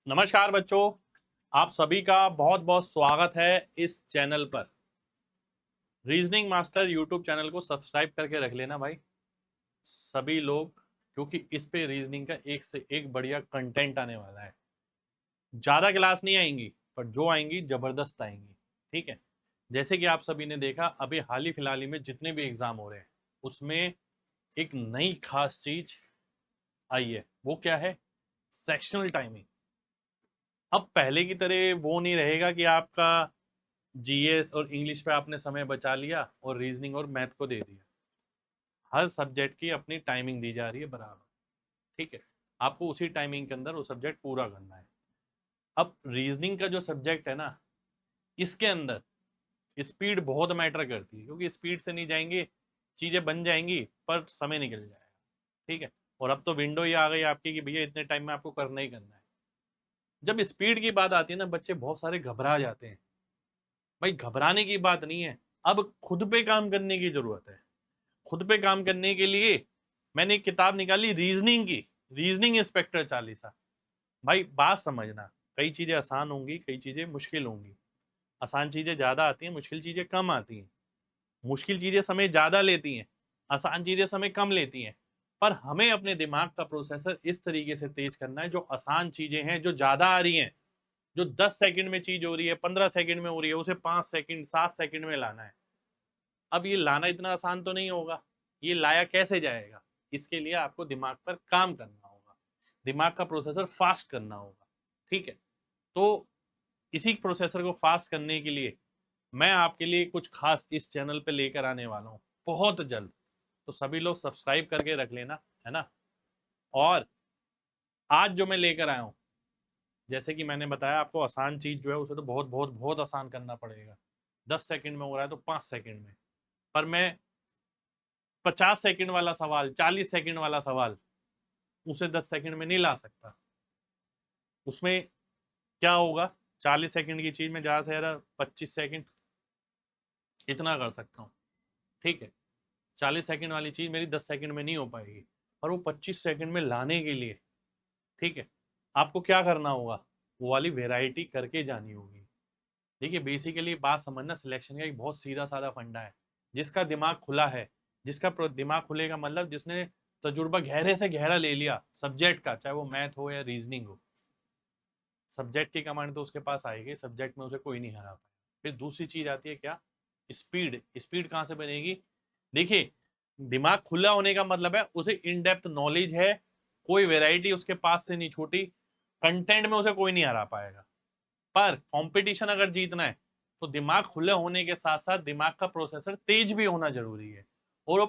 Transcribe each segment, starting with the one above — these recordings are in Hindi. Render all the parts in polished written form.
नमस्कार बच्चों, आप सभी का बहुत बहुत स्वागत है इस चैनल पर। रीजनिंग मास्टर यूट्यूब चैनल को सब्सक्राइब करके रख लेना भाई सभी लोग, क्योंकि इस पे रीजनिंग का एक से एक बढ़िया कंटेंट आने वाला है। ज़्यादा क्लास नहीं आएंगी, पर जो आएंगी ज़बरदस्त आएंगी। ठीक है, जैसे कि आप सभी ने देखा अभी हाल ही फिलहाल ही में जितने भी एग्ज़ाम हो रहे हैं उसमें एक नई खास चीज़ आई है। वो क्या है? Sectional timing. अब पहले की तरह वो नहीं रहेगा कि आपका जीएस और इंग्लिश पे आपने समय बचा लिया और रीजनिंग और मैथ को दे दिया। हर सब्जेक्ट की अपनी टाइमिंग दी जा रही है बराबर। ठीक है, आपको उसी टाइमिंग के अंदर वो सब्जेक्ट पूरा करना है। अब रीजनिंग का जो सब्जेक्ट है ना, इसके अंदर स्पीड बहुत मैटर करती है, क्योंकि स्पीड से नहीं जाएंगे चीजें बन जाएंगी पर समय निकल जाएगा। ठीक है, और अब तो विंडो ही आ गई आपकी कि भैया इतने टाइम में आपको करना ही करना है। जब स्पीड की बात आती है ना, बच्चे बहुत सारे घबरा जाते हैं। भाई घबराने की बात नहीं है, अब खुद पे काम करने की जरूरत है। खुद पे काम करने के लिए मैंने एक किताब निकाली रीजनिंग की, रीजनिंग इंस्पेक्टर चालीसा। भाई बात समझना, कई चीजें आसान होंगी, कई चीजें मुश्किल होंगी। आसान चीजें ज्यादा आती हैं, मुश्किल चीजें कम आती हैं। मुश्किल चीजें समय ज्यादा लेती हैं, आसान चीजें समय कम लेती हैं। पर हमें अपने दिमाग का प्रोसेसर इस तरीके से तेज करना है, जो आसान चीजें हैं जो ज्यादा आ रही हैं, जो 10 सेकंड में चीज हो रही है, 15 सेकंड में हो रही है, उसे 5 सेकंड 7 सेकंड में लाना है। अब ये लाना इतना आसान तो नहीं होगा, ये लाया कैसे जाएगा? इसके लिए आपको दिमाग पर काम करना होगा, दिमाग का प्रोसेसर फास्ट करना होगा। ठीक है, तो इसी प्रोसेसर को फास्ट करने के लिए मैं आपके लिए कुछ खास इस चैनल पे लेकर आने वाला हूँ बहुत जल्द। तो सभी लोग सब्सक्राइब करके रख लेना, है ना। और आज जो मैं लेकर आया हूँ, जैसे कि मैंने बताया आपको, आसान चीज जो है उसे तो बहुत बहुत बहुत आसान करना पड़ेगा। 10 सेकंड में हो रहा है तो 5 सेकंड में। पर मैं 50 सेकंड वाला सवाल, 40 सेकंड वाला सवाल उसे 10 सेकंड में नहीं ला सकता। उसमें क्या होगा, 40 सेकंड की चीज में ज्यादा से ज्यादा 25 सेकंड इतना कर सकता हूँ। ठीक है, 40 सेकंड वाली चीज मेरी 10 सेकंड में नहीं हो पाएगी, और वो 25 सेकंड में लाने के लिए, ठीक है, आपको क्या करना होगा, वो वाली वेराइटी करके जानी होगी। देखिए बेसिकली बात समझना, सिलेक्शन का एक बहुत सीधा साधा फंडा है। जिसका दिमाग खुला है, जिसका दिमाग खुलेगा मतलब जिसने तजुर्बा गहरे से गहरा ले लिया सब्जेक्ट का, चाहे वो मैथ हो या रीजनिंग हो, सब्जेक्ट की कमांड तो उसके पास आएगी, सब्जेक्ट में उसे कोई नहीं हरा पाएगा। फिर दूसरी चीज आती है क्या? स्पीड। स्पीड कहाँ से बनेगी? देखिए, दिमाग खुला होने का मतलब है उसे इन डेप्थ नॉलेज है, कोई वेराइटी उसके पास से नहीं छूटी, कंटेंट में उसे कोई नहीं हरा पाएगा। पर कंपटीशन अगर जीतना है तो दिमाग खुले होने के साथ साथ दिमाग का प्रोसेसर तेज भी होना जरूरी है। और वो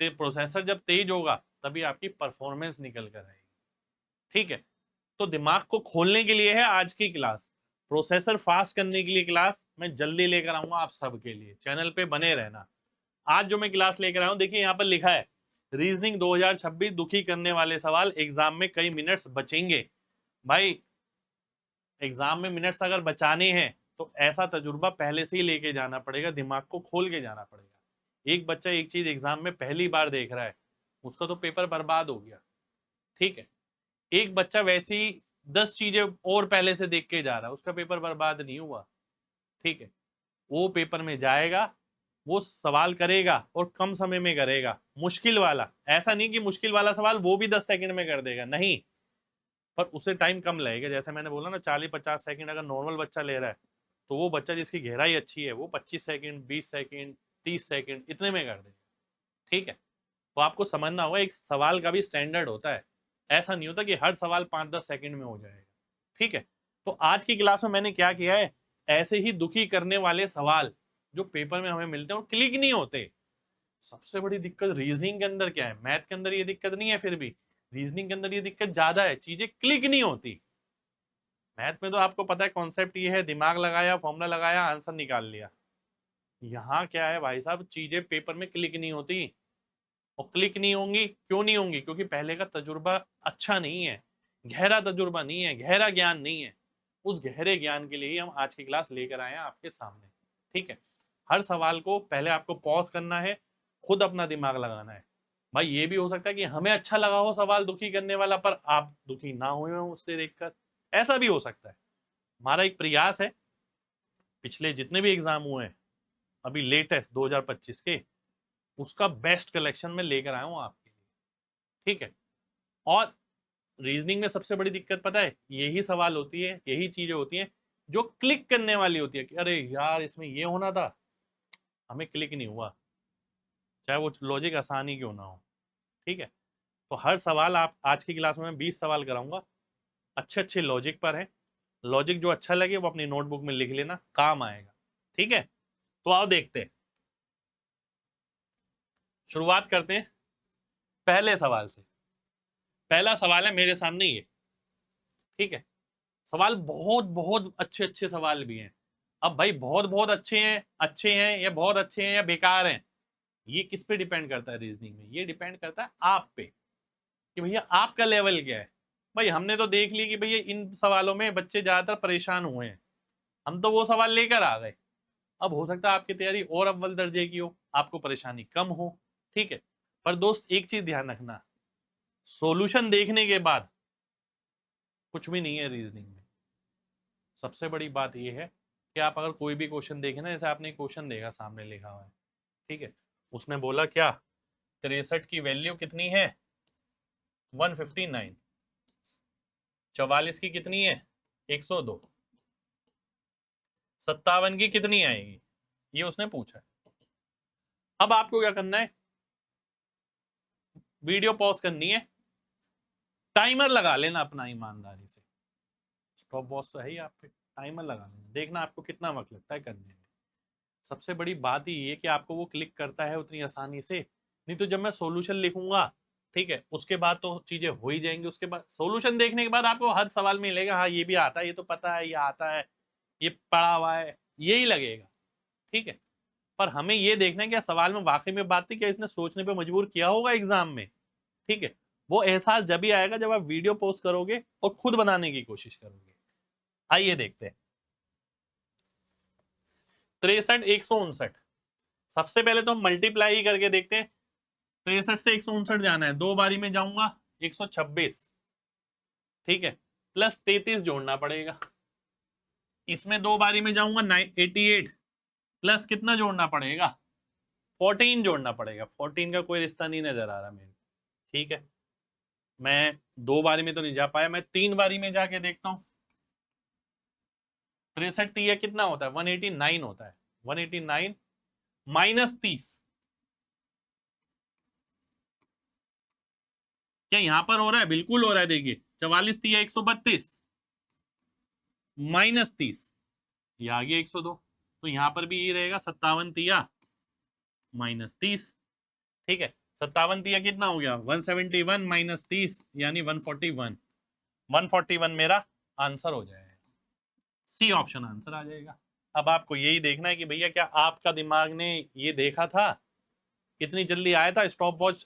प्रोसेसर जब तेज होगा तभी आपकी परफॉर्मेंस निकल कर आएगी। ठीक है, तो दिमाग को खोलने के लिए है आज की क्लास, प्रोसेसर फास्ट करने के लिए क्लास मैं जल्दी लेकर आऊंगा आप सबके लिए। चैनल पे बने रहना। आज जो मैं क्लास लेकर आया हूं, देखिए यहाँ पर लिखा है रीजनिंग 2026 दुखी करने वाले सवाल, एग्जाम में कई मिनट्स बचेंगे। भाई एग्जाम में मिनट्स अगर बचाने हैं तो ऐसा तजुर्बा पहले से ही लेके जाना पड़ेगा, दिमाग को खोल के जाना पड़ेगा। एक बच्चा एक चीज एग्जाम में पहली बार देख रहा है, उसका तो पेपर बर्बाद हो गया। ठीक है, एक बच्चा वैसी 10 चीजें और पहले से देख के जा रहा है, उसका पेपर बर्बाद नहीं हुआ। ठीक है, वो पेपर में जाएगा, वो सवाल करेगा और कम समय में करेगा। मुश्किल वाला ऐसा नहीं कि मुश्किल वाला सवाल वो भी 10 सेकंड में कर देगा, नहीं, पर उसे टाइम कम लगेगा। जैसे मैंने बोला ना, 40-50 सेकंड अगर नॉर्मल बच्चा ले रहा है, तो वो बच्चा जिसकी गहराई अच्छी है वो 25 सेकंड, 20 सेकंड, 30 सेकंड इतने में कर देगा। ठीक है, तो आपको समझना होगा एक सवाल का भी स्टैंडर्ड होता है, ऐसा नहीं होता कि हर सवाल 5-10 सेकंड में हो जाएगा। ठीक है, तो आज की क्लास में मैंने क्या किया है, ऐसे ही दुखी करने वाले सवाल जो पेपर में हमें मिलते हैं और क्लिक नहीं होते। सबसे बड़ी दिक्कत रीजनिंग के अंदर क्या है, मैथ के अंदर ये दिक्कत नहीं है, फिर भी रीजनिंग के अंदर ये दिक्कत ज्यादा है, चीजें क्लिक नहीं होती। मैथ में तो आपको पता है कॉन्सेप्ट ये है, दिमाग लगाया, फॉर्मूला लगाया, आंसर निकाल लिया। यहाँ क्या है भाई साहब, चीजें पेपर में क्लिक नहीं होती। और क्लिक नहीं होंगी, क्यों नहीं होंगी? क्योंकि पहले का तजुर्बा अच्छा नहीं है, गहरा तजुर्बा नहीं है, गहरा ज्ञान नहीं है। उस गहरे ज्ञान के लिए ही हम आज की क्लास लेकर आए हैं आपके सामने। ठीक है, हर सवाल को पहले आपको पॉज करना है, खुद अपना दिमाग लगाना है। भाई ये भी हो सकता है कि हमें अच्छा लगा हो सवाल दुखी करने वाला, पर आप दुखी ना हुए हो उससे देखकर, ऐसा भी हो सकता है। हमारा एक प्रयास है, पिछले जितने भी एग्जाम हुए हैं अभी लेटेस्ट 2025 के, उसका बेस्ट कलेक्शन में लेकर आया हूं आपके लिए, ठीक है। और रीजनिंग में सबसे बड़ी दिक्कत पता है, यही सवाल होती है, यही चीजें होती हैं जो क्लिक करने वाली होती है कि अरे यार इसमें ये होना था, हमें क्लिक नहीं हुआ, चाहे वो लॉजिक आसान ही क्यों ना हो, ठीक है। तो हर सवाल आप आज की क्लास में मैं 20 सवाल कराऊंगा, अच्छे अच्छे लॉजिक पर है। लॉजिक जो अच्छा लगे वो अपनी नोटबुक में लिख लेना, काम आएगा, ठीक है। तो आओ देखते हैं, शुरुआत करते हैं पहले सवाल से। पहला सवाल है मेरे सामने ये, ठीक है। सवाल बहुत बहुत अच्छे अच्छे सवाल भी हैं। अब भाई बहुत बहुत अच्छे हैं या बहुत अच्छे हैं या बेकार हैं, ये किस पे डिपेंड करता है रीजनिंग में? ये डिपेंड करता है आप पे कि भैया आपका लेवल क्या है। भाई हमने तो देख लिया कि भैया इन सवालों में बच्चे ज्यादातर परेशान हुए हैं, हम तो वो सवाल लेकर आ गए। अब हो सकता है आपकी तैयारी और अव्वल दर्जे की हो, आपको परेशानी कम हो, ठीक है। पर दोस्त एक चीज ध्यान रखना, सॉल्यूशन देखने के बाद कुछ भी नहीं है रीजनिंग में। सबसे बड़ी बात यह है कि आप अगर कोई भी क्वेश्चन देखें ना, जैसे आपने क्वेश्चन देखा सामने लिखा हुआ है, ठीक है, उसने बोला क्या 63 की वैल्यू कितनी है 159, 44 की कितनी है 102, 57 की कितनी आएगी, ये उसने पूछा है। अब आपको क्या करना है, वीडियो पॉज करनी है, टाइमर लगा लेना अपना ईमानदारी से, स्टॉप वॉच तो है ही आप पे, टाइमर लगा लेना, देखना आपको कितना वक्त लगता है करने में। सबसे बड़ी बात ही ये कि आपको वो क्लिक करता है उतनी आसानी से, नहीं तो जब मैं सॉल्यूशन लिखूंगा, ठीक है, उसके बाद तो चीजें हो ही जाएंगी। उसके बाद सॉल्यूशन देखने के बाद आपको हर सवाल में लगेगा हाँ ये भी आता है, ये तो पता है, ये आता है, ये पढ़ा हुआ है, यही लगेगा, ठीक है। पर हमें ये देखना है कि सवाल में वाकई में बात थी, क्या इसने सोचने पे मजबूर किया होगा एग्जाम में, ठीक है। वो एहसास जब ही आएगा जब आप वीडियो पोस्ट करोगे और खुद बनाने की कोशिश करोगे। आइए देखते हैं 63 159। सबसे पहले तो हम मल्टीप्लाई करके देखते हैं। 63 से 159 जाना है, दो बारी में जाऊंगा 126, ठीक है, प्लस 33 जोड़ना पड़ेगा। इसमें दो बारी में जाऊंगा 88, प्लस कितना जोड़ना पड़ेगा 14 जोड़ना पड़ेगा। 14 का कोई रिश्ता नहीं नजर आ रहा मेरे, ठीक है। मैं दो बारी में तो नहीं जा पाया, मैं तीन बारी में जाके देखता हूं। 63 तीया कितना होता है 189 होता है, 189 माइनस 30, क्या यहां पर हो रहा है? बिल्कुल हो रहा है, देखिए 44 तीया 132 माइनस 30, ये आ गया 102, तो यहां पर भी ये रहेगा 57 तिया माइनस 30, ठीक है। 57 तिया कितना हो गया 171 माइनस 30 यानी 141, 141 मेरा आंसर हो जाएगा, सी ऑप्शन आंसर आ जाएगा। अब आपको यही देखना है कि भैया क्या आपका दिमाग ने ये देखा था, कितनी जल्दी आया था स्टॉप वॉच।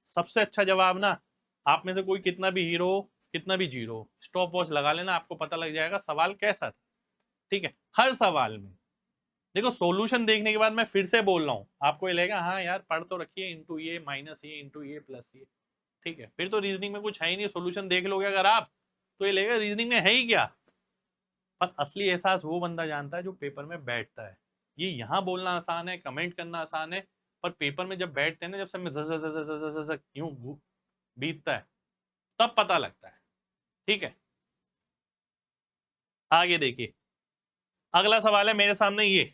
सबसे अच्छा जवाब ना, आप में से कोई कितना भी हीरो कितना भी जीरो, स्टॉप वॉच लगा लेना, आपको पता लग जाएगा सवाल कैसा था, ठीक है। हर सवाल में देखो सॉल्यूशन देखने के बाद मैं फिर से बोल रहा हूं, आपको ये लगेगा हाँ यार पढ़ तो रखिए, इंटू ये माइनस ये इंटू ये प्लस ये, ठीक है, फिर तो रीजनिंग में कुछ है ही नहीं। सॉल्यूशन देख लोगे अगर आप तो ये लगेगा रीजनिंग में है ही क्या। पर असली एहसास वो बंदा जानता है जो पेपर में बैठता है। ये यहाँ बोलना आसान है, कमेंट करना आसान है, पर पेपर में जब बैठते हैं ना, जब सब यूं बीतता है तब पता लगता है, ठीक है। आगे देखिए, अगला सवाल है मेरे सामने ये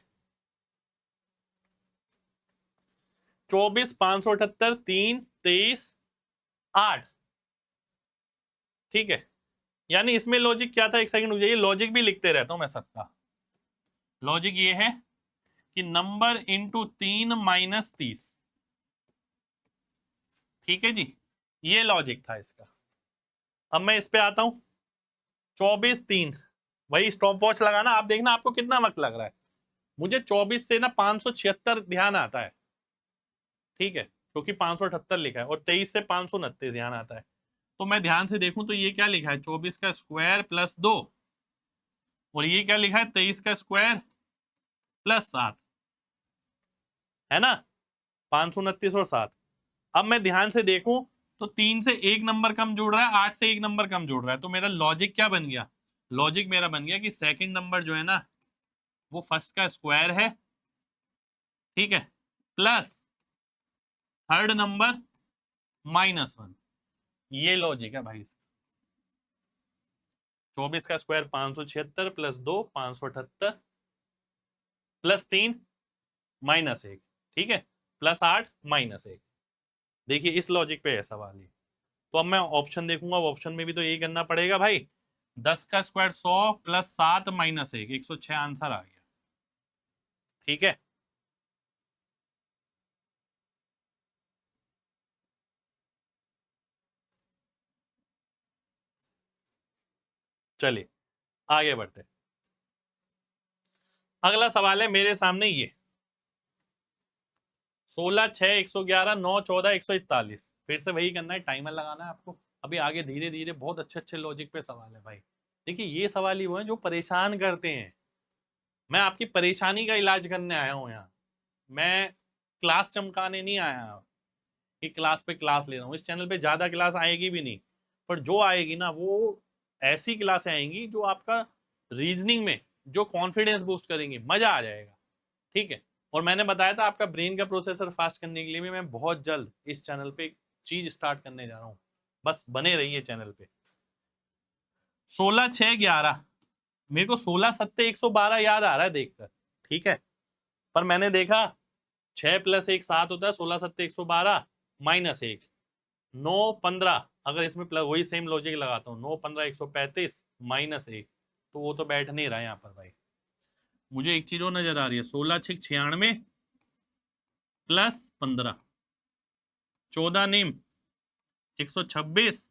24 578 3 23 8, ठीक है। यानी इसमें लॉजिक क्या था, एक सेकंड रुक जाइए, लॉजिक भी लिखते रहता हूं मैं सबका। लॉजिक ये है कि नंबर इंटू 3 माइनस 30, ठीक है जी, ये लॉजिक था इसका। अब मैं इस पे आता हूं 24 3, वही स्टॉप वॉच लगाना, आप देखना आपको कितना वक्त लग रहा है। मुझे 24 से ना 576 ध्यान आता है, ठीक है, क्योंकि 578 लिखा है, और 23 से 529 ध्यान आता है। तो मैं ध्यान से देखूं तो ये क्या लिखा है 24 का स्क्वायर प्लस 2, और ये क्या लिखा है 23 का स्क्वायर प्लस 7, है ना, 529 और 7। अब मैं ध्यान से देखूं तो 3 से एक नंबर कम जुड़ रहा है, 8 से एक नंबर कम जुड़ रहा है, तो मेरा लॉजिक क्या बन गया लॉजिक मेरा बन गया कि सेकंड नंबर जो है ना वो फर्स्ट का स्क्वायर है, ठीक है, प्लस थर्ड नंबर -1। ये लॉजिक है भाई। 24 का स्क्वायर 576 प्लस 2 578 प्लस 3 -1, ठीक है, प्लस 8 -1। देखिए इस लॉजिक पे है सवाल ये। तो अब मैं ऑप्शन देखूंगा, ऑप्शन में भी तो यही करना पड़ेगा भाई। 10 का स्क्वायर 100 प्लस 7 -1 106 आंसर आ गया, ठीक है। चलिए आगे बढ़ते। अगला सवाल है मेरे सामने ये 16 6 111 9 14 141। फिर से वही करना है, टाइमर लगाना है आपको। अभी आगे धीरे धीरे बहुत अच्छे अच्छे लॉजिक पे सवाल है भाई। देखिए ये सवाल ही वो है जो परेशान करते हैं। मैं आपकी परेशानी का इलाज करने आया हूँ यहाँ। मैं क्लास चमकाने नहीं आया कि क्लास पे क्लास ले रहा हूँ। इस चैनल पे ज्यादा क्लास आएगी भी नहीं, पर जो आएगी ना वो ऐसी क्लासें आएंगी जो आपका रीजनिंग में जो कॉन्फिडेंस बूस्ट करेंगी, मजा आ जाएगा, ठीक है। और मैंने बताया था आपका ब्रेन का प्रोसेसर फास्ट करने के लिए भी मैं बहुत जल्द इस चैनल पे एक चीज स्टार्ट करने जा रहा हूँ। बस बने रहिए चैनल पे। 16 6 11, मेरे को 16 7 112 याद आ रहा है देखकर, ठीक है। पर मैंने देखा 6 प्लस 1 7 होता है, 16 7 112 -1 9 15। अगर इसमें प्लस वही सेम लॉजिक लगाता हूँ 9 15 135 -1, तो वो तो बैठ नहीं रहा यहाँ पर भाई। मुझे एक चीज और नजर आ रही है, 16 6 96 प्लस 15 14 निम 126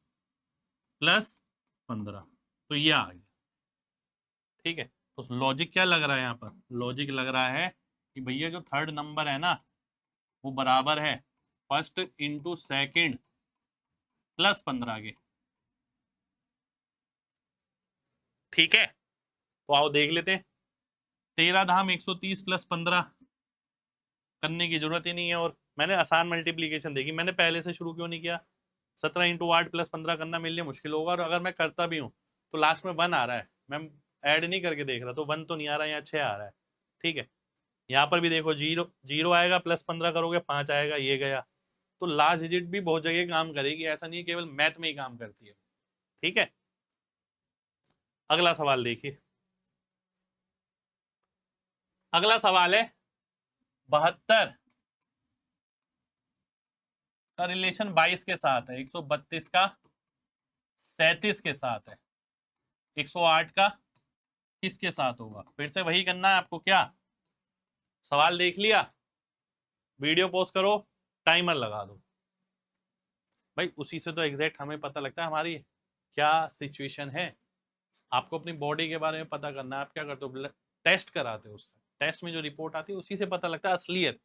प्लस 15, तो ये आ गया, ठीक है। तो लॉजिक क्या लग रहा है यहाँ पर? लॉजिक लग रहा है कि भैया जो थर्ड नंबर है ना वो बराबर है फर्स्ट इंटू सेकेंड प्लस 15 के, ठीक है। तो आओ देख लेते हैं। 13 धाम 130 प्लस 15 करने की जरूरत ही नहीं है। और मैंने आसान मल्टीप्लीकेशन देखी, मैंने पहले से शुरू क्यों नहीं किया? 17 इंटू 8 प्लस 15 करना मेरे लिए मुश्किल होगा, और अगर मैं करता भी हूँ तो लास्ट में 1 आ रहा है, मैं ऐड नहीं करके देख रहा, तो 1 तो नहीं आ रहा है, यहाँ 6 आ रहा है, ठीक है। यहाँ पर भी देखो 0 0 आएगा, प्लस 15 करोगे 5 आएगा, ये गया। तो लास्ट डिजिट भी बहुत जगह काम करेगी, ऐसा नहीं केवल मैथ में ही काम करती है, ठीक है। अगला सवाल देखिए। अगला सवाल है 72 का रिलेशन 22 के साथ है, 132 का 37 के साथ है, 108 का किसके साथ होगा? फिर से वही करना है आपको क्या? सवाल देख लिया, वीडियो पॉज करो, टाइमर लगा दो भाई। उसी से तो एग्जैक्ट हमें पता लगता है हमारी क्या सिचुएशन है। आपको अपनी बॉडी के बारे में पता करना है, आप क्या करते हो? टेस्ट कराते हो, उसका टेस्ट में जो रिपोर्ट आती है उसी से पता लगता है असलियत।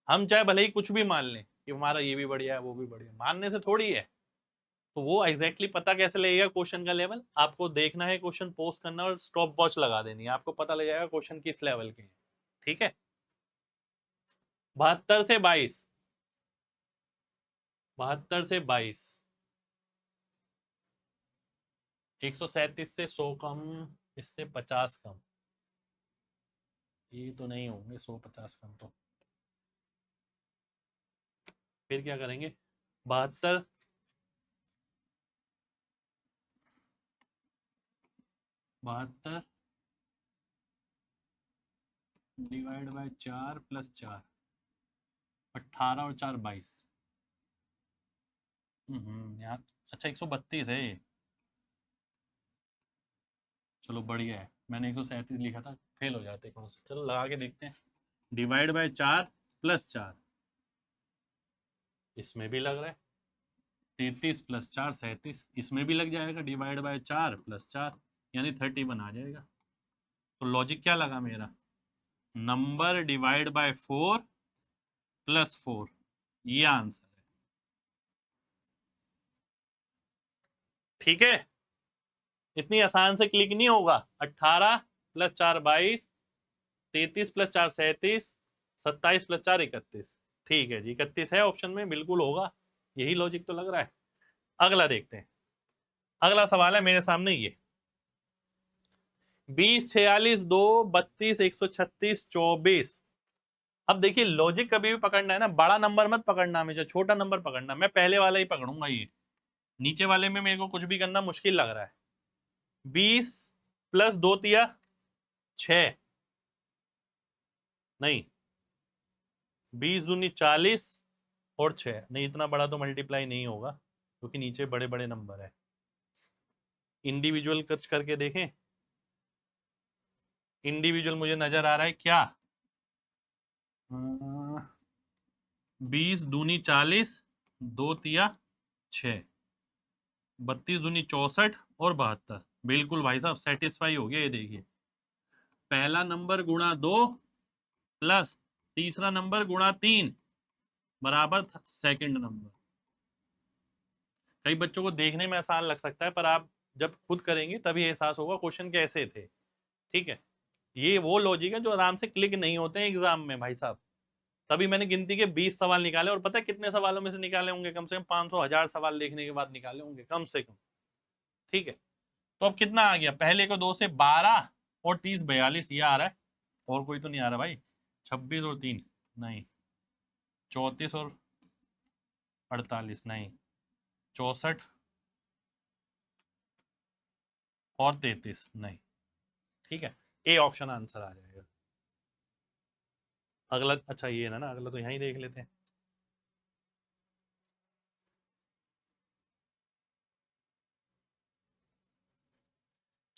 हम चाहे भले ही कुछ भी मान लें कि हमारा ये भी बढ़िया है वो भी बढ़िया, मानने से थोड़ी है। तो वो एग्जैक्टली पता कैसे लगेगा क्वेश्चन का लेवल? आपको देखना है, क्वेश्चन पोस्ट करना और स्टॉप वॉच लगा देनी है, आपको पता लग जाएगा क्वेश्चन किस लेवल के हैं, ठीक है। 72 से 22, 72 से 22, 137 से 100 कम, इससे 50 कम, ये तो नहीं होंगे 150 कम। तो फिर क्या करेंगे? 72 72 डिवाइड बाय 4 प्लस 4, 18 और 4 22। यहाँ अच्छा 132 है ये, चलो बढ़िया है। मैंने 137 लिखा था, फेल हो जाते कौन से। चलो लगा के देखते हैं। डिवाइड बाय 4 प्लस 4, इसमें भी लग रहा है। 33 प्लस 4 37, इसमें भी लग जाएगा। डिवाइड बाय 4 प्लस 4 यानी 31 आ जाएगा। तो लॉजिक क्या लगा मेरा? नंबर डिवाइड बाय 4 प्लस 4, ये आंसर है, ठीक है। इतनी आसान से क्लिक नहीं होगा। 18 प्लस 4 22, 33 प्लस 4 37, 27 प्लस 4 31, ठीक है जी। 31 है ऑप्शन में, बिल्कुल होगा, यही लॉजिक तो लग रहा है। अगला देखते हैं। अगला सवाल है मेरे सामने ये 20, 46, 2, 32, 136, 24। अब देखिए लॉजिक कभी भी पकड़ना है ना, बड़ा नंबर मत पकड़ना, हमेशा छोटा नंबर पकड़ना। मैं पहले वाला ही पकड़ूंगा, ये नीचे वाले में मेरे को कुछ भी करना मुश्किल लग रहा है। 20 प्लस 2 तिया 6, नहीं 20 दूनी 40 और 6, नहीं इतना बड़ा तो मल्टीप्लाई नहीं होगा क्योंकि नीचे बड़े बड़े नंबर है। इंडिविजुअल कुछ करके देखें, इंडिविजुअल मुझे नजर आ रहा है क्या? 20 दूनी 40, 2 तिया 6, 32 दूनी 64 और 72। बिल्कुल भाई साहब सेटिस्फाई हो गया। ये देखिए पहला नंबर गुणा 2 प्लस तीसरा नंबर गुणा 3 बराबर सेकंड नंबर। कई बच्चों को देखने में आसान लग सकता है, पर आप जब खुद करेंगे तभी एहसास होगा क्वेश्चन कैसे थे। ठीक है, ये वो लॉजिक है जो आराम से क्लिक नहीं होते हैं एग्जाम में भाई साहब। तभी मैंने गिनती के 20 सवाल निकाले, और पता है कितने सवालों में से निकाले होंगे? कम से कम 500 1000 सवाल देखने के बाद निकाले होंगे कम से कम। ठीक है, तो अब कितना आ गया? पहले को 2 से 12 और 30 42 ये आ रहा है, और कोई तो नहीं आ रहा भाई। 26 और 3 नहीं, 34 और 48 नहीं, 64 और 33 नहीं। ठीक है, ए ऑप्शन आंसर आ जाएगा। अगला अच्छा ये है ना, अगला तो यहीं देख लेते हैं।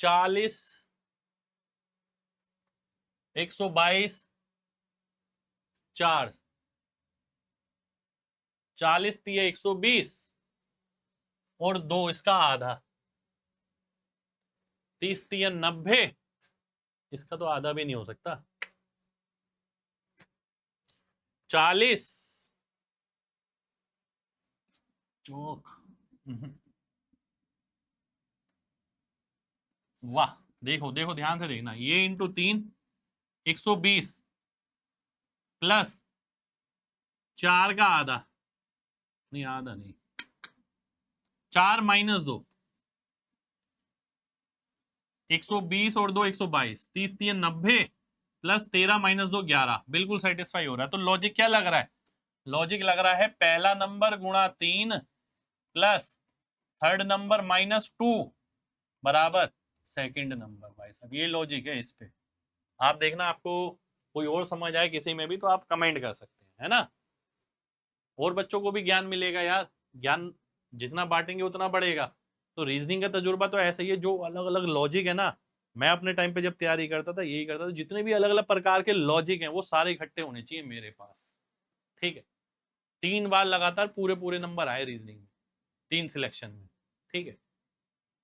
चालीस 122 4, 40 तिया 120 और 2 इसका आधा, 30 तिया 90, इसका तो आधा भी नहीं हो सकता। 40 चौक, वाह देखो देखो ध्यान से देखना, ये इंटू 3 120 प्लस 4 का आधा, नहीं आधा नहीं, 4 माइनस 2 120 और 2 122, 30 3 90 प्लस 13 माइनस 2 11। बिल्कुल सेटिस्फाई हो रहा है। तो लॉजिक क्या लग रहा है? लॉजिक लग रहा है पहला नंबर गुणा 3 प्लस थर्ड नंबर माइनस 2 बराबर सेकंड नंबर। भाई साहब ये लॉजिक है। इस पे आप देखना, आपको कोई और समझ आए किसी में भी तो आप कमेंट कर सकते हैं, है ना। और बच्चों को भी ज्ञान मिलेगा यार, ज्ञान जितना बांटेंगे उतना बढ़ेगा। तो रीजनिंग का तजुर्बा तो ऐसा ही है, जो अलग अलग लॉजिक है ना, मैं अपने टाइम पे जब तैयारी करता था यही करता था, जितने भी अलग अलग प्रकार के लॉजिक हैं वो सारे इकट्ठे होने चाहिए मेरे पास। ठीक है, 3 बार लगातार पूरे पूरे नंबर आए रीजनिंग में, 3 सिलेक्शन में। ठीक है,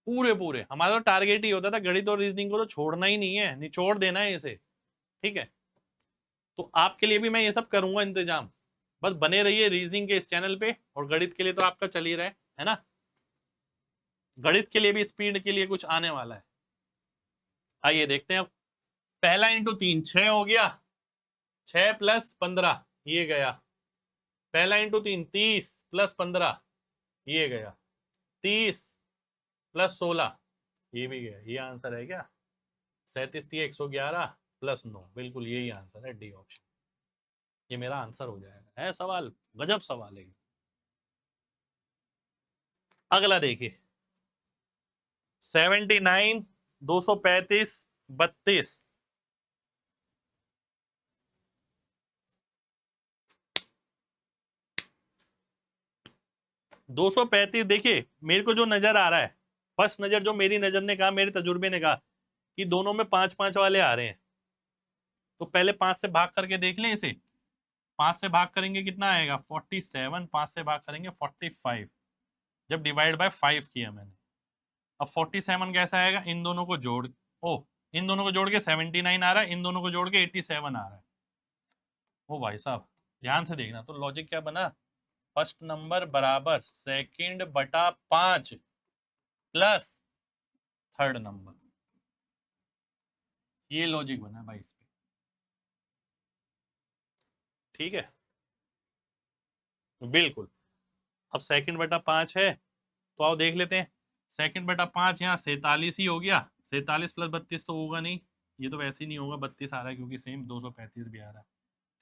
पूरे पूरे हमारा तो टारगेट ही होता था गणित और रीजनिंग को तो छोड़ना ही नहीं है, निचोड़ देना है इसे। ठीक है, तो आपके लिए भी मैं ये सब करूंगा इंतजाम, बस बने रहिए रीजनिंग के इस चैनल पे। और गणित के लिए तो आपका चल ही रहा है ना। गणित के लिए भी स्पीड के लिए कुछ आने वाला है। आइए देखते हैं अब। पहला इंटू 3 6 हो गया, 6 प्लस 15 ये गया। पहला इंटू 3 30 प्लस 15 ये गया, 30 प्लस 16 ये भी गया। ये आंसर है क्या? 37 थी 111 प्लस 9, बिल्कुल यही आंसर है, डी ऑप्शन। ये मेरा आंसर हो जाएगा। है सवाल, गजब सवाल है। अगला देखिए 79 235 32। 235 देखिए मेरे को जो नजर आ रहा है, फर्स्ट नजर जो मेरी नजर ने कहा, मेरे तजुर्बे ने कहा कि दोनों में 5 5 वाले आ रहे हैं। तो पहले 5 से भाग करके देख लें इसे। 5 से भाग करेंगे कितना आएगा? 47। 5 से भाग करेंगे 45, जब डिवाइड बाय 5 किया मैंने। अब 47 कैसा आएगा? इन दोनों को जोड़, ओ इन दोनों को जोड़ के 79 आ रहा है, इन दोनों को जोड़ के 87 आ रहा है। ओ भाई साहब ध्यान से देखना, तो लॉजिक क्या बना? फर्स्ट नंबर बराबर सेकंड बटा 5 प्लस थर्ड नंबर, ये लॉजिक बना भाई इस पे। ठीक है, बिल्कुल। अब सेकंड बटा 5 है तो आओ देख लेते हैं। सेकंड बटा 5 यहाँ 47 ही हो गया, 47 प्लस 32 तो होगा नहीं, ये तो वैसे ही नहीं होगा, 32 आ रहा है क्योंकि सेम 235 भी आ रहा है।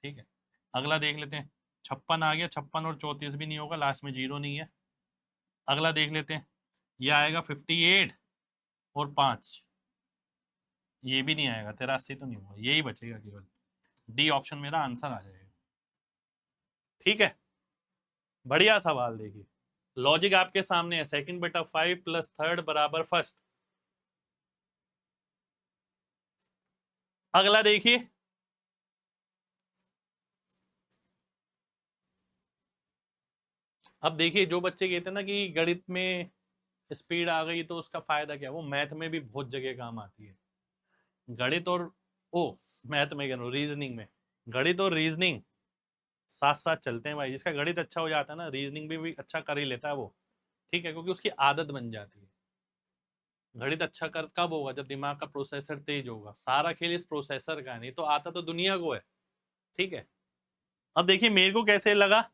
ठीक है, अगला देख लेते हैं। 56 आ गया, 56 और 34 भी नहीं होगा, लास्ट में 0 नहीं है। अगला देख लेते हैं, ये आएगा 58 और 5, ये भी नहीं आएगा, 83 तो नहीं होगा, यही बचेगा केवल। डी ऑप्शन मेरा आंसर आ जाएगा। ठीक है, बढ़िया सवाल। देखिए लॉजिक आपके सामने है, सेकंड बटा 5 प्लस थर्ड बराबर फर्स्ट। अगला देखिए, अब देखिए जो बच्चे कहते हैं ना कि गणित में स्पीड आ गई तो उसका फायदा क्या, वो मैथ में भी बहुत जगह काम आती है। गणित और ओ मैथ में कह रहा हूँ, रीजनिंग में, गणित और रीजनिंग साथ साथ चलते हैं भाई। जिसका गणित अच्छा हो जाता है ना, रीजनिंग भी अच्छा कर ही लेता है वो। ठीक है, क्योंकि उसकी आदत बन जाती है। गणित अच्छा कर कब होगा, जब दिमाग का प्रोसेसर तेज होगा। सारा खेल इस प्रोसेसर का, नहीं तो आता तो दुनिया को है। ठीक है, अब देखिए मेरे को कैसे लगा,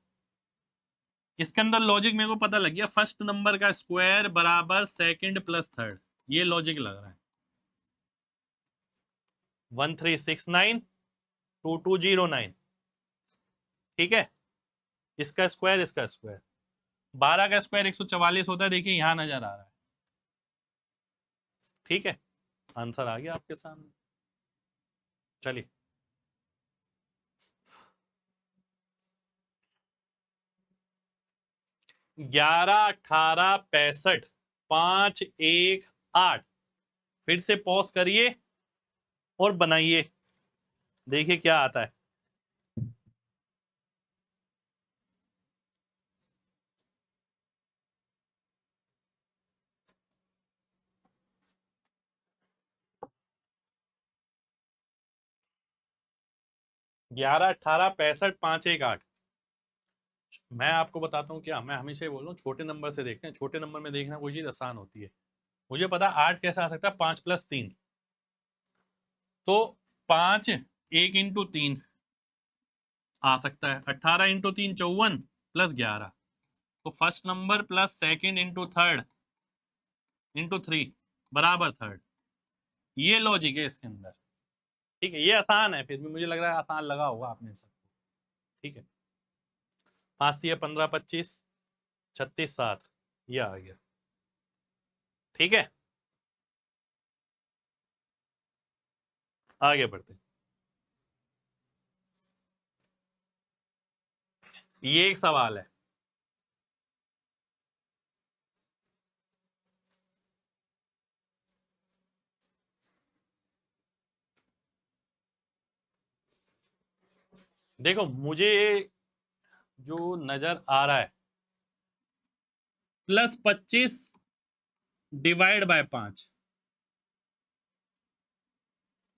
इसके अंदर लॉजिक मेरे को पता लग गया। फर्स्ट नंबर का स्क्वायर बराबर सेकंड प्लस थर्ड, ये लॉजिक लग रहा है। 1369 ठीक है, इसका स्क्वायर इसका स्क्वायर, 12 का स्क्वायर 144 होता है, देखिए यहां नजर आ रहा है। ठीक है, आंसर आ गया आपके सामने। चलिए 11 18 65 5 1 8, फिर से पॉज करिए और बनाइए, देखिए क्या आता है। 11 18 65 5 1 8। मैं आपको बताता हूँ क्या, मैं हमेशा ही बोल रहा हूँ छोटे नंबर से देखते हैं। छोटे नंबर में देखना कोई चीज आसान होती है। मुझे पता 8 कैसे आ सकता है, 5 प्लस 3, तो 5 1 इंटू 3 आ सकता है, 18 इंटू 3 54 प्लस 11, तो first number plus second into third into 3 बराबर थर्ड। ये लॉजिक है इसके अंदर। ठीक है, ये आसान है, फिर भी मुझे लग रहा है आसान लगा होगा आपने सबको। ठीक है, 5 दिया 15 25 36 7, ये आ गया। ठीक है, आगे बढ़ते। ये एक सवाल है, देखो मुझे जो नजर आ रहा है, +25 डिवाइड बाय 5,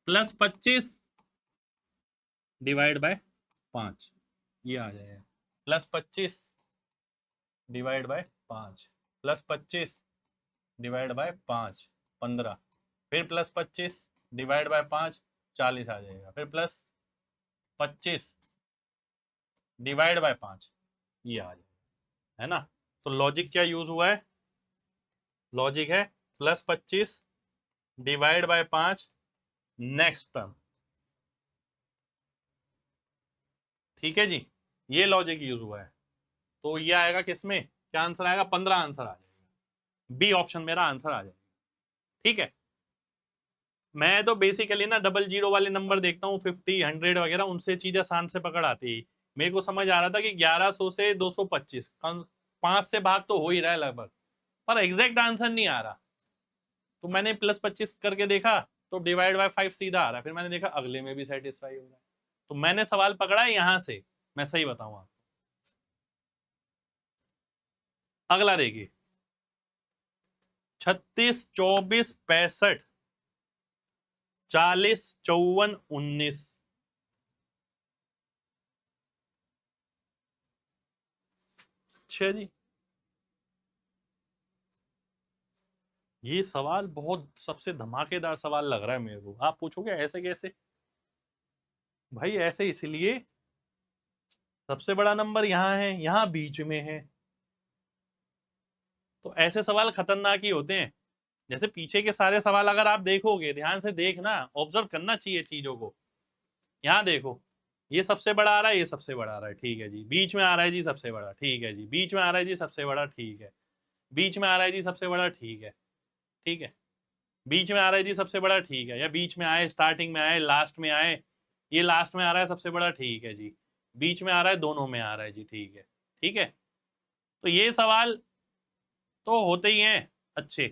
+25 डिवाइड बाय 5, ये आ जाएगा। +25 डिवाइड बाय 5, +25 डिवाइड बाय 5 15, फिर +25 डिवाइड बाय 5 40 आ जाएगा, फिर +25 डिवाइड बाय 5, ये आ जाएगा, है ना। तो लॉजिक क्या यूज हुआ है, लॉजिक है +25 डिवाइड बाय 5 नेक्स्ट टर्म। ठीक है जी, ये लॉजिक यूज हुआ है। तो ये आएगा किसमें, क्या आंसर आएगा, 15 आंसर आ जाएगा। बी ऑप्शन मेरा आंसर आ जाएगा। ठीक है, मैं तो बेसिकली ना डबल जीरो वाले नंबर देखता हूँ, 50 100 वगैरह, उनसे चीज आसान से पकड़ आती है। मेरे को समझ आ रहा था कि 1100 से 225, 5 से भाग तो हो ही रहा है लगभग, पर एग्जैक्ट आंसर नहीं आ रहा। तो मैंने +25 करके देखा, तो डिवाइड बाय 5 सीधा आ रहा है, फिर मैंने देखा अगले में भी सेटिस्फाई हो रहा है, तो मैंने सवाल पकड़ा है यहां से। मैं सही बताऊं आपको, अगला देखिए 36 24 65 40 54 19। अच्छा जी, ये सवाल बहुत सबसे धमाकेदार सवाल लग रहा है मेरे को। आप पूछोगे ऐसे कैसे, भाई ऐसे इसलिए, सबसे बड़ा नंबर यहाँ है, यहाँ बीच में है, तो ऐसे सवाल खतरनाक ही होते हैं। जैसे पीछे के सारे सवाल अगर आप देखोगे, ध्यान से देखना, ऑब्जर्व करना चाहिए चीजों को। यहाँ देखो, ये सबसे बड़ा आ रहा है, ये सबसे बड़ा आ रहा है, ठीक है जी। बीच में आ रहा है जी सबसे बड़ा, ठीक है जी। बीच में आ रहा है जी सबसे बड़ा, ठीक है। बीच में आ रहा है जी सबसे बड़ा, ठीक है। ठीक है, बीच में आ रहा है जी सबसे बड़ा, ठीक है। या बीच में आए, स्टार्टिंग में आए, लास्ट में आए, ये लास्ट में आ रहा है सबसे बड़ा, ठीक है जी। बीच में आ रहा है, दोनों में आ रहा है जी, ठीक है। ठीक है, तो ये सवाल तो होते ही हैं अच्छे।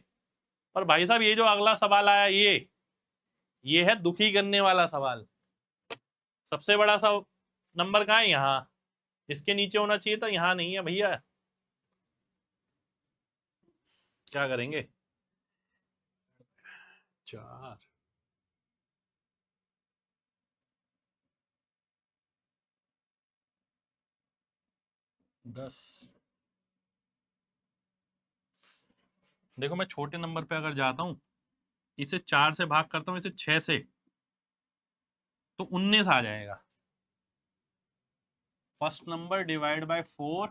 पर भाई साहब ये जो अगला सवाल आया, ये है दुखी करने वाला सवाल। सबसे बड़ा सा नंबर कहाँ है? यहाँ। इसके नीचे होना चाहिए था, यहाँ नहीं है भैया। क्या करेंगे? 4, 10। देखो मैं छोटे नंबर पे अगर जाता हूं, इसे 4 से भाग करता हूं, इसे 6 से, तो 19 आ जाएगा। First number divide by 4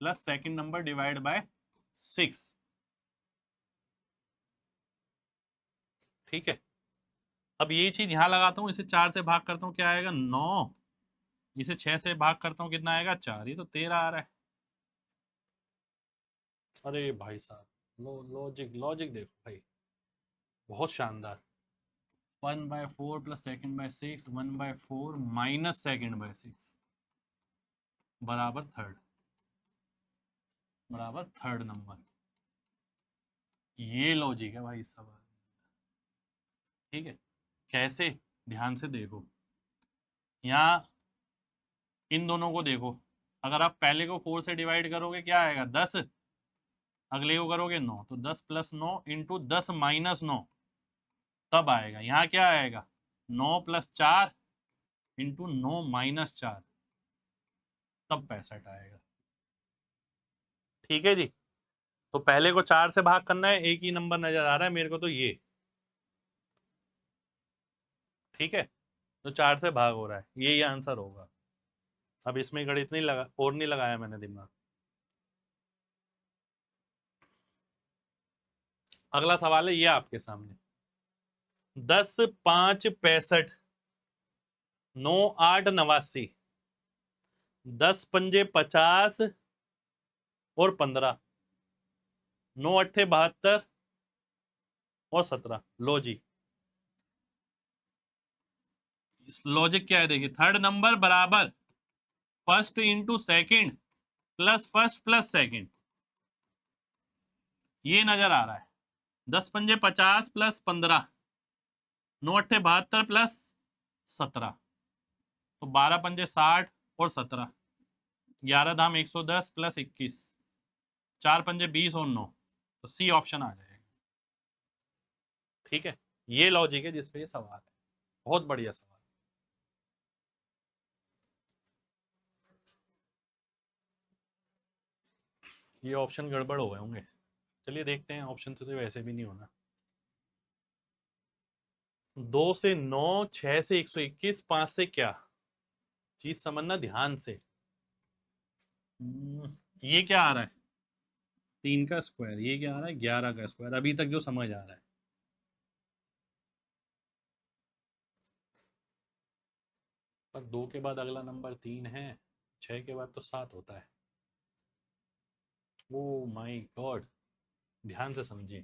plus second number divide by 6। ठीक है, अब ये चीज यहां लगाता हूं, इसे 4 से भाग करता हूं, क्या आएगा? 9। इसे 6 से भाग करता हूं, कितना आएगा? 4। ये तो 13 आ रहा है। अरे भाई साहब, लॉजिक लॉजिक देखो भाई, बहुत शानदार। 1/4 plus second by 6, 1/4 minus second by 6 बराबर थर्ड, बराबर थर्ड नंबर। ये लॉजिक है भाई इस सवाल। ठीक है, कैसे? ध्यान से देखो, यहाँ इन दोनों को देखो। अगर आप पहले को 4 से डिवाइड करोगे, क्या आएगा? 10। अगले को करोगे 9, तो 10 प्लस 9 इंटू 10 माइनस 9, तब आएगा। यहाँ क्या आएगा? 9 प्लस 4 इंटू 9 माइनस 4, तब 65 आएगा। ठीक है जी, तो पहले को 4 से भाग करना है, एक ही नंबर नजर आ रहा है मेरे को तो ये। ठीक है, तो 4 से भाग हो रहा है, ये आंसर होगा। अब इसमें गणित नहीं लगा, और नहीं लगाया मैंने दिमाग। अगला सवाल है ये आपके सामने। 10, 5, 65, 9, 8, 89, 10 पंजे 50 और 15, 9 अट्ठे 72 और 17। लो जी, लॉजिक क्या है? देखिए, थर्ड नंबर बराबर first into second plus first plus second, ये नजर आ रहा है। 10 पंजे 50 प्लस 15, 9 अट्ठे 72 प्लस 17, तो 12 पंजे 60 और 17, 11 धाम 110 प्लस 21, 4 पंजे 20 और 9, तो सी ऑप्शन आ जाएगा। ठीक है, ये लॉजिक है जिसपे ये सवाल है। बहुत बढ़िया सवाल। ये ऑप्शन गड़बड़ हो गए होंगे, चलिए देखते हैं। ऑप्शन से तो वैसे भी नहीं होना। 2 से 9, 6 से 121, 5 से क्या? चीज समझना ध्यान से। ये क्या आ रहा है? 3 का स्क्वायर। ये क्या आ रहा है? 11 का स्क्वायर। अभी तक जो समझ आ रहा है। पर 2 के बाद अगला नंबर 3 है, 6 के बाद तो 7 होता है। ओ माय गॉड, ध्यान से समझिए।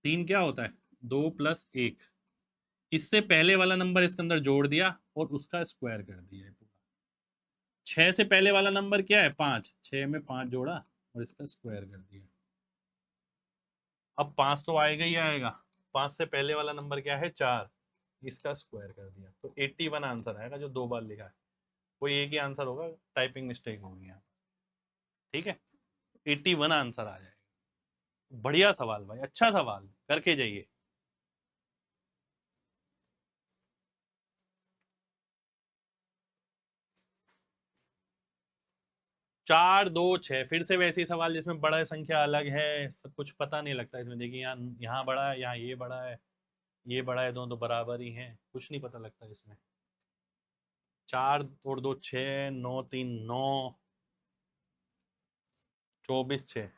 3 क्या होता है? 2 प्लस 1। इससे पहले वाला नंबर इसके अंदर जोड़ दिया और उसका स्क्वायर कर दिया पूरा। 6 से पहले वाला नंबर क्या है? 5। 6 में 5 जोड़ा और इसका स्क्वायर कर दिया। अब 5 तो आएगा ही आएगा। 5 से पहले वाला नंबर क्या है? 4, इसका स्क्वायर कर दिया, तो 81 आंसर आएगा, जो 2 बार लिखा है। कोई एक ही आंसर होगा, टाइपिंग मिस्टेक होगी यहाँ। ठीक है, 81 आंसर आ जाएगा। बढ़िया सवाल भाई, अच्छा सवाल करके जाइए। 4, 2, 6, फिर से वैसे ही सवाल जिसमें बड़ा संख्या अलग है, सब कुछ पता नहीं लगता इसमें। देखिए यहाँ, यहाँ बड़ा है, यहाँ ये बड़ा है, ये बड़ा है, दोनों तो बराबर ही हैं, कुछ नहीं पता लगता इसमें। 4 और 2 6, 9 3 9, 24 6।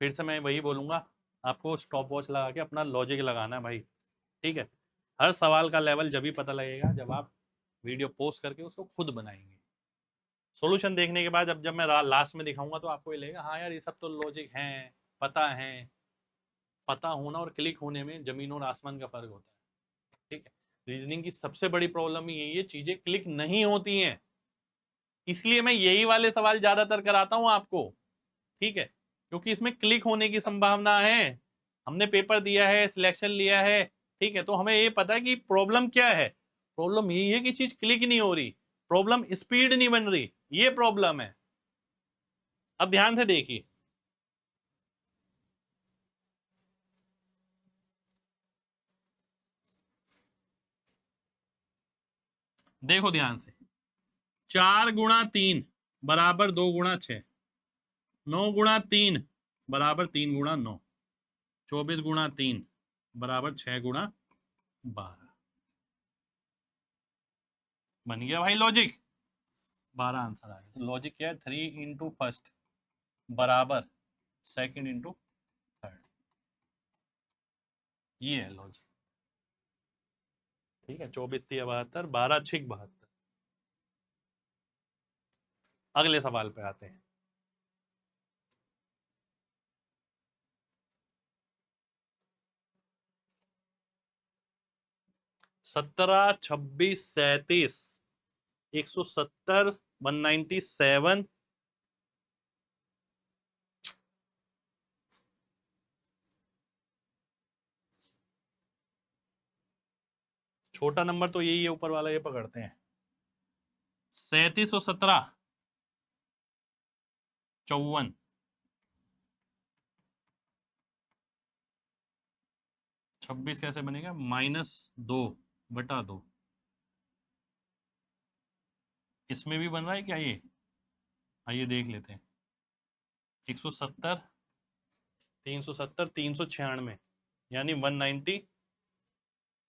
फिर से मैं वही बोलूंगा, आपको स्टॉप वॉच लगा के अपना लॉजिक लगाना है भाई, ठीक है। हर सवाल का लेवल जब भी पता लगेगा जब आप वीडियो पोस्ट करके उसको खुद बनाएंगे। सॉल्यूशन देखने के बाद जब मैं लास्ट में दिखाऊंगा तो आपको ये लगेगा हाँ यार ये सब तो लॉजिक हैं, पता है। पता होना और क्लिक होने में जमीन और आसमान का फर्क होता है, ठीक है। रीजनिंग की सबसे बड़ी प्रॉब्लम ही यही है, चीजें क्लिक नहीं होती हैं, इसलिए मैं यही वाले सवाल ज्यादातर कराता हूं आपको, ठीक है, क्योंकि इसमें क्लिक होने की संभावना है। हमने पेपर दिया है, सिलेक्शन लिया है, ठीक है, तो हमें ये पता है कि प्रॉब्लम क्या है। प्रॉब्लम यही है कि चीज क्लिक नहीं हो रही, प्रॉब्लम स्पीड नहीं बन रही, ये प्रॉब्लम है। अब ध्यान से देखिए, देखो ध्यान से, 4 गुणा 3 बराबर 2 गुणा 6, 9 गुणा 3 बराबर 3 गुणा 9, 24 गुणा 3 बराबर 6 गुणा 12। बन गया भाई लॉजिक, 12 आंसर आ गया। तो लॉजिक क्या है, 3 × 1 बराबर 2 × 3, ये है लॉजिक, ठीक है। 24 × 3 = 72, 12 × 6 = 72। अगले सवाल पे आते हैं। 17, 26, 37, 170, 197, छोटा नंबर तो यही है ऊपर वाला, ये पकड़ते हैं। 3717, 54, 26 कैसे बनेगा, -2/2। इसमें भी बन रहा है क्या ये, आइए देख लेते हैं। 170, 370, 396, यानी 190,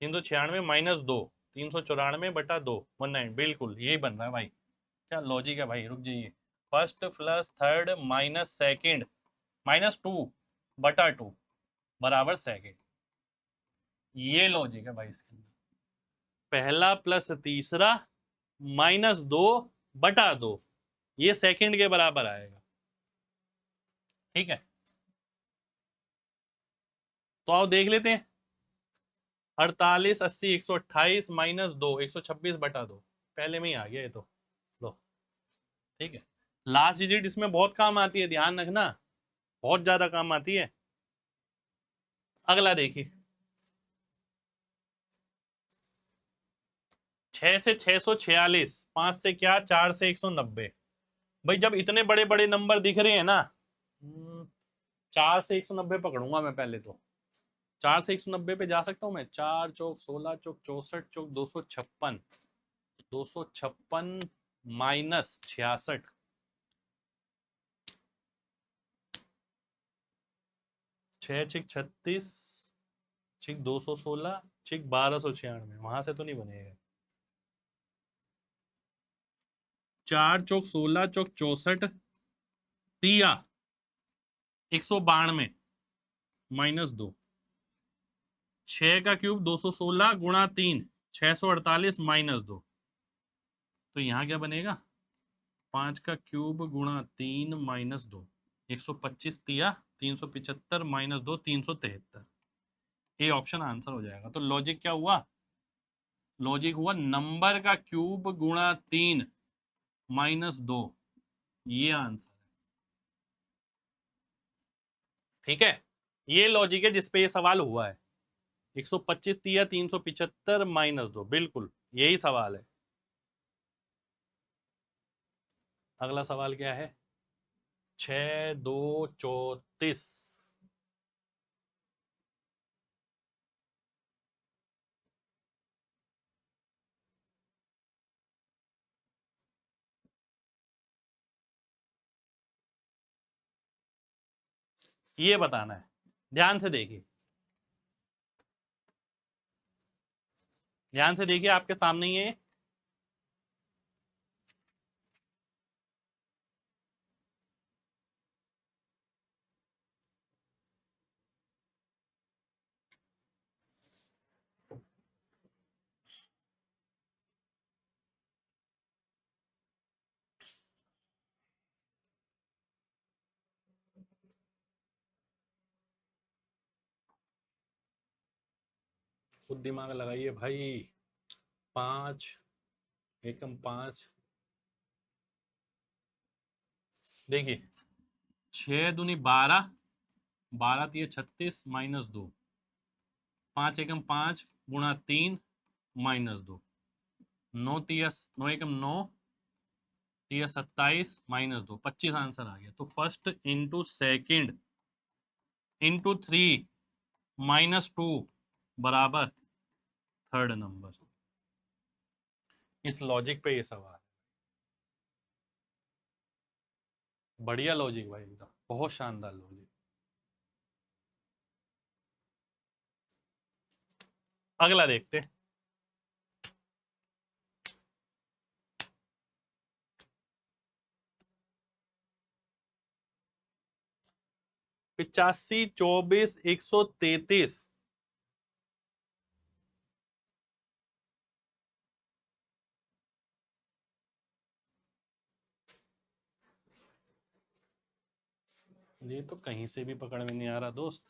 396 -2, 394/2, 19, बिल्कुल यही बन रहा है भाई। क्या लॉजिक है भाई, रुक जाइए। First plus third minus second -2/2 बराबर सेकेंड, ये लॉजिक है भाई इसके अंदर। पहला प्लस तीसरा -2/2, ये सेकेंड के बराबर आएगा, ठीक है। तो आओ देख लेते हैं। 48, 80, 128 -2, 126/2, पहले में ही आ गया ये तो, लो, ठीक है। लास्ट डिजिट इसमें बहुत काम आती है, ध्यान रखना, बहुत ज्यादा काम आती है। अगला देखिए, 6 से 646, 5 से क्या, 4 से 190। भाई जब इतने बड़े बड़े नंबर दिख रहे हैं ना, 4 से 190 पकड़ूंगा मैं पहले तो। 4 से 190 पे जा सकता हूँ मैं, 4 चौक 16 चौक 64 चौक 256, 256 -66, 6 छिक 36, छिक 216, छिक 1296, वहां से तो नहीं बनेगा। 4 चौक 16 चौक 64, तिया 192 -2, 6 का क्यूब 216 गुणा 3, 648 -2, तो यहाँ क्या बनेगा, 5 का क्यूब गुणा 3 -2, 125 तिया 375 -2, 373, ये ऑप्शन आंसर हो जाएगा। तो लॉजिक क्या हुआ, लॉजिक हुआ नंबर का क्यूब गुणा 3 -2, ये आंसर है, ठीक है। ये लॉजिक है जिसपे ये सवाल हुआ है। 125 तिया 375 -2, बिल्कुल यही सवाल है। अगला सवाल क्या है, 6 2 34, ये बताना है, ध्यान से देखिए, ध्यान से देखिए, आपके सामने ये खुद दिमाग लगाइए भाई। 5 एकम 5, देखिए 6 दूनी 12, 12 × 36 -2, 5 एकम 5 गुणा 3 -2, 9 एकम 9, 27 -2, 25 आंसर आ गया। तो फर्स्ट इंटू सेकेंड इंटू 3 -2 बराबर थर्ड नंबर। इस लॉजिक पे ये सवाल, बढ़िया लॉजिक भाई, एकदम बहुत शानदार लॉजिक। अगला देखते। 85 24 133, ये तो कहीं से भी पकड़ में नहीं आ रहा दोस्त।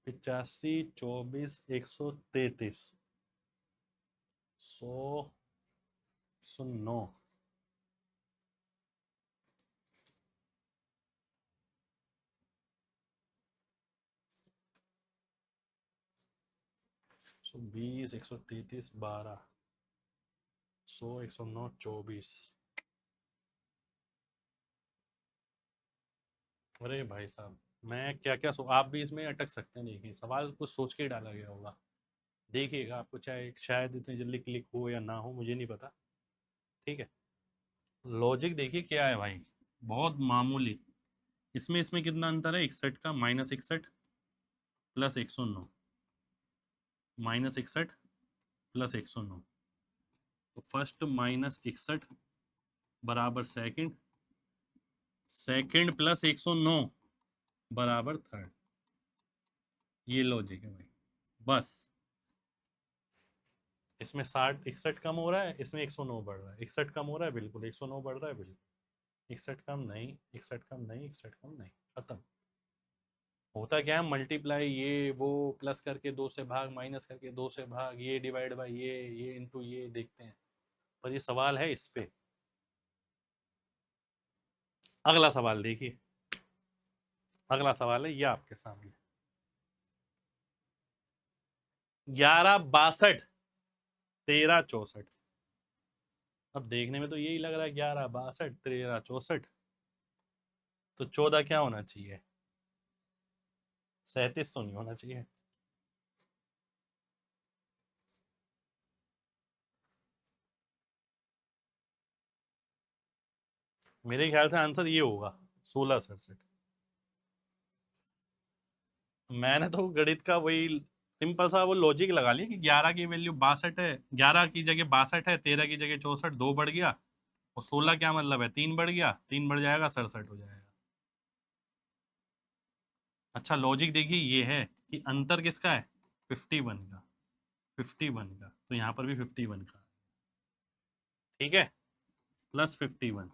85 24 133, 100 109, सौ 20 133 12, 100 109 24। अरे भाई साहब, मैं क्या क्या आप भी इसमें अटक सकते हैं। देखिए सवाल कुछ सोच के ही डाला गया होगा, देखिएगा। आपको चाहे शायद इतनी जल्दी क्लिक हो या ना हो, मुझे नहीं पता, ठीक है। लॉजिक देखिए क्या है भाई, बहुत मामूली। इसमें कितना अंतर है? 61 का, -61 प्लस 109, -61 प्लस 109। तो फर्स्ट -61 बराबर सेकंड, सेकंड प्लस 109 बराबर थर्ड। ये लॉजिक है भाई, बस। इसमें 60 61 कम हो रहा है, इसमें 109 बढ़ रहा है। 61 कम हो रहा है बिल्कुल, 109 बढ़ रहा है बिल्कुल। 61 कम नहीं, 61 कम नहीं, 61 कम नहीं, खत्म। होता क्या है, मल्टीप्लाई ये वो, प्लस करके 2 से भाग, माइनस करके 2 से भाग, ये डिवाइड बाय ये इंटू ये देखते हैं। पर ये सवाल है इस पे। अगला सवाल देखिए, अगला सवाल है ये आपके सामने। 11 62 13 64। अब देखने में तो यही लग रहा है, 11 62 13 64, तो 14 क्या होना चाहिए? 37 तो नहीं होना चाहिए। मेरे ख्याल से आंसर ये होगा, 16 67। मैंने तो गणित का वही सिंपल सा वो लॉजिक लगा लिया कि 11 की वैल्यू 62 है, 11 की जगह 62 है, 13 की जगह 64, 2 बढ़ गया। और 16 क्या मतलब है? 3 बढ़ गया, 3 बढ़ जाएगा 67 हो जाएगा। अच्छा लॉजिक देखिए ये है कि अंतर किसका है? 51 का, 51 का, तो यहाँ पर भी 51 का, ठीक है, प्लस 51।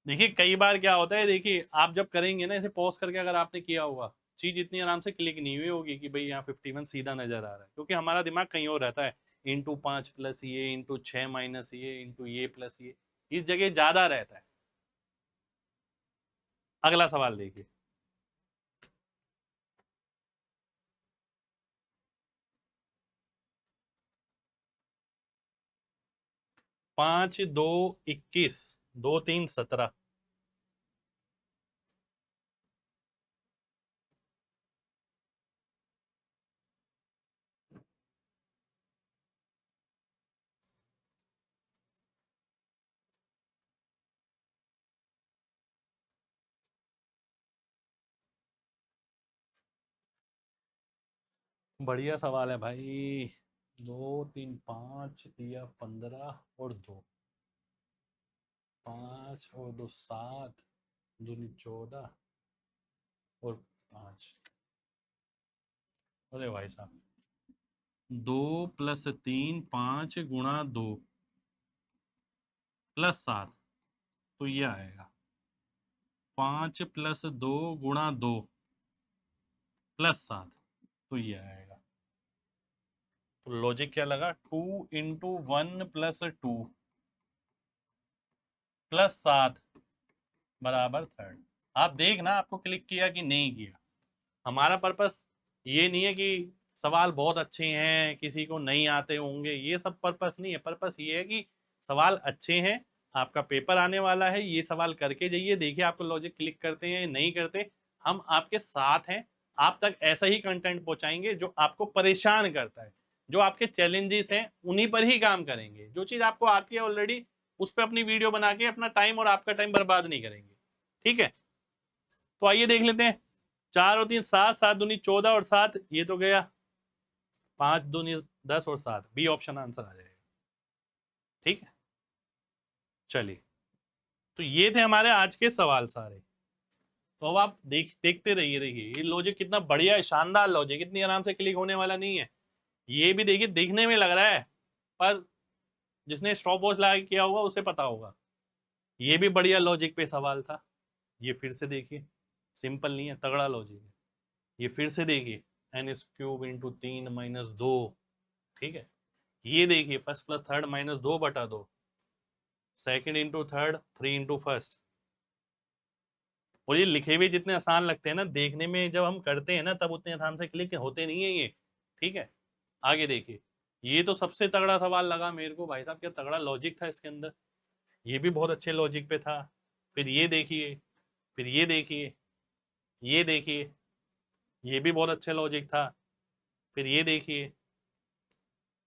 देखिए कई बार क्या होता है, देखिए आप जब करेंगे ना, इसे पॉज करके अगर आपने किया होगा, चीज इतनी आराम से क्लिक नहीं हुई होगी कि भाई यहाँ 51 सीधा नजर आ रहा है, क्योंकि हमारा दिमाग कहीं और रहता है। इंटू 5 प्लस ये, इंटू 6 माइनस ये, इंटू ये प्लस ये, इस जगह ज्यादा रहता है। अगला सवाल देखिए। 5 2 21, 2 3 17। बढ़िया सवाल है भाई। 2 3 5 दिया 15 और 2, 5 और 2 7, 2 14 और 5। अरे भाई साहब, 2 प्लस 3 5 गुणा 2 प्लस 7, तो ये आएगा 5 प्लस 2 गुणा 2 +7, तो ये आएगा। तो लॉजिक क्या लगा, 2 × 1 + 2 +7 बराबर 3rd। आप देखना आपको क्लिक किया कि नहीं किया। हमारा पर्पस ये नहीं है कि सवाल बहुत अच्छे हैं, किसी को नहीं आते होंगे, ये सब पर्पस नहीं है। पर्पस ये है कि सवाल अच्छे हैं, आपका पेपर आने वाला है, ये सवाल करके जाइए, देखिए आपको लॉजिक क्लिक करते हैं नहीं करते। हम आपके साथ हैं, आप तक ऐसा ही कंटेंट पहुंचाएंगे जो आपको परेशान करता है, जो आपके चैलेंजेस हैं उन्हीं पर ही काम करेंगे। जो चीज आपको आती है ऑलरेडी उस पर अपनी वीडियो बना के अपना टाइम और आपका टाइम बर्बाद नहीं करेंगे। ठीक है, तो आइए देख लेते हैं। 4 और 3 7, 7 दूनी 14 और 7 ये तो गया, 5 दूनी 10 और 7 बी ऑप्शन आंसर आ जाएगा। ठीक है, चलिए, तो ये थे हमारे आज के सवाल सारे। तो अब आप देखते रहिए। देखिए ये लॉजिक कितना बढ़िया है, शानदार लॉजिक, इतनी आराम से क्लिक होने वाला नहीं है। ये भी देखिए देखने में लग रहा है, पर जिसने स्टॉप वॉच लगा किया होगा उसे पता होगा। ये भी बढ़िया लॉजिक पे सवाल था। ये फिर से देखिए, सिंपल नहीं है, तगड़ा लॉजिक है। ये फिर से देखिए, n² × 3 - 2। ठीक है, ये देखिए first plus third -2/2, second into third 3 into first. और ये लिखे हुए जितने आसान लगते हैं ना, देखने में जब हम करते हैं ना तब उतने आसान से क्लिक होते नहीं है ये। ठीक है, आगे देखिए, ये तो सबसे तगड़ा सवाल लगा मेरे को भाई साहब, क्या तगड़ा लॉजिक था इसके अंदर। ये भी बहुत अच्छे लॉजिक पे था। फिर ये देखिए, फिर ये देखिए, ये देखिए, ये भी बहुत अच्छे लॉजिक था। फिर ये देखिए,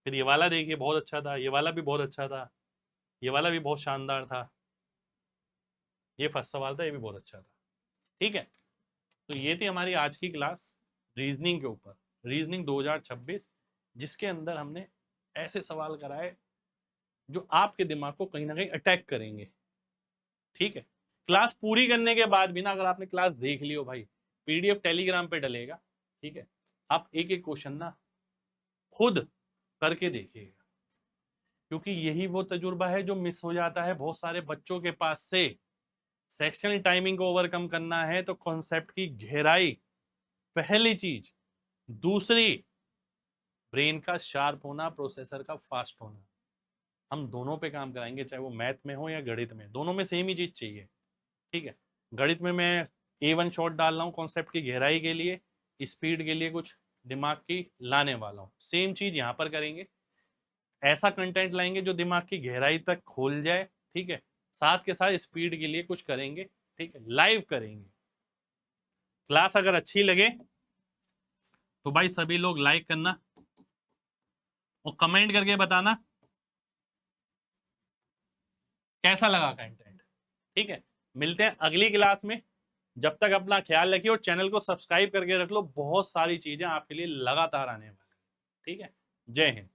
फिर ये वाला देखिए बहुत अच्छा था, ये वाला भी बहुत अच्छा था, ये वाला भी बहुत शानदार था। ये फर्स्ट सवाल था, ये भी बहुत अच्छा था। ठीक है, तो ये थी हमारी आज की क्लास रीजनिंग के ऊपर, रीजनिंग 2026, जिसके अंदर हमने ऐसे सवाल कराए जो आपके दिमाग को कहीं ना कहीं अटैक करेंगे। ठीक है, क्लास पूरी करने के बाद भी ना, अगर आपने क्लास देख ली हो भाई, पीडीएफ टेलीग्राम पे डलेगा। ठीक है, आप एक एक क्वेश्चन ना खुद करके देखिएगा, क्योंकि यही वो तजुर्बा है जो मिस हो जाता है बहुत सारे बच्चों के पास से। सेक्शनल टाइमिंग को ओवरकम करना है तो कॉन्सेप्ट की गहराई पहली चीज, दूसरी ब्रेन का शार्प होना, प्रोसेसर का फास्ट होना। हम दोनों पे काम कराएंगे, चाहे वो मैथ में हो या गणित में, दोनों में सेम ही चीज चाहिए। ठीक है, गणित में मैं A1 शॉट डाल रहा हूँ कॉन्सेप्ट की गहराई के लिए, स्पीड के लिए कुछ दिमाग की लाने वाला हूँ। सेम चीज यहाँ पर करेंगे, ऐसा कंटेंट लाएंगे जो दिमाग की गहराई तक खोल जाए। ठीक है, साथ के साथ स्पीड के लिए कुछ करेंगे। ठीक है, लाइव करेंगे। क्लास अगर अच्छी लगे तो भाई सभी लोग लाइक करना और कमेंट करके बताना कैसा लगा कंटेंट। ठीक है, मिलते हैं अगली क्लास में। जब तक अपना ख्याल रखिए और चैनल को सब्सक्राइब करके रख लो, बहुत सारी चीजें आपके लिए लगातार आने वाली। ठीक है, जय हिंद।